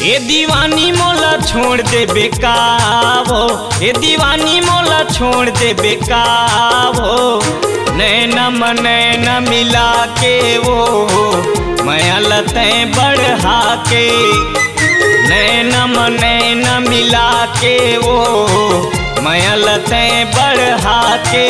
ए दीवानी मोला छोड़ दे बेकावो, ए दीवानी मोला छोड़ दे बेकावो। नैना नैना मिला के वो माया लतें बढ़ा के, नैना नैना मिला के वो माया लतें बढ़ा के।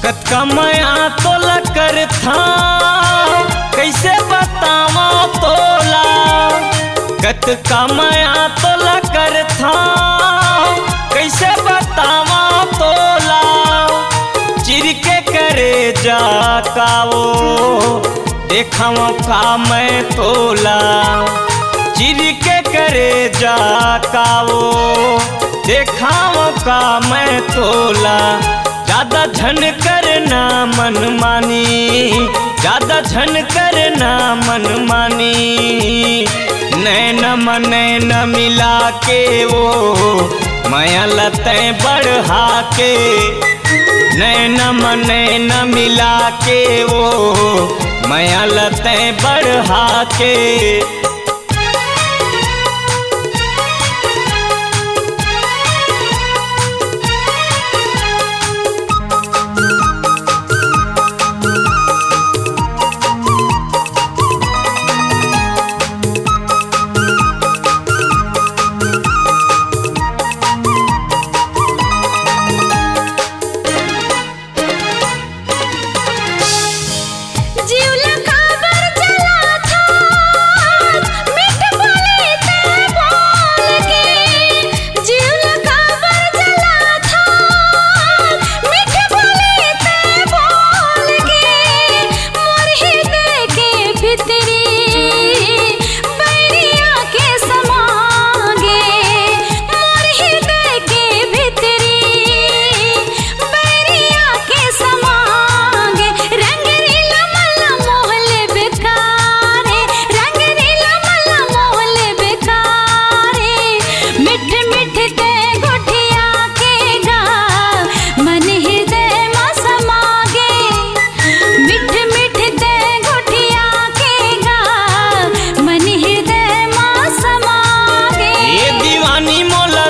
कतका माया तोला कर था कैसे बतावा तोला, कतका माया तोला कर था कैसे बतावा तोला। चिर के करे जा कावो देखावा का मैं तोला, चिर के करे जा कावो देखावा का मैं तोला। ज्यादा झन करना मन मानी, ज्यादा झन करना मन मानी। नैना नैना मिला के वो माया लतें बढ़ा के, नैना नैना मिला के वो माया लतें बढ़ा के।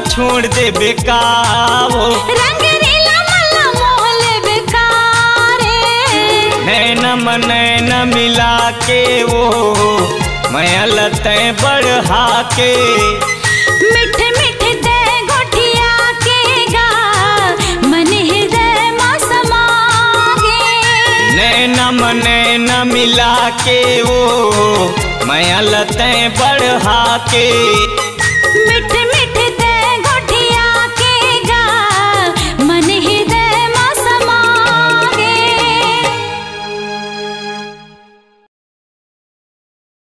छोड़ दे बेकावो रंगरीला मल्ला मोहल बेकारे, नैना नैना मिला के वो माया लतें बढ़ा के। मिठ मिठ दे गोठिया के गा मन हृदय में समागे। नैना नैना मिला के वो माया लतें बढ़ा के। मिठ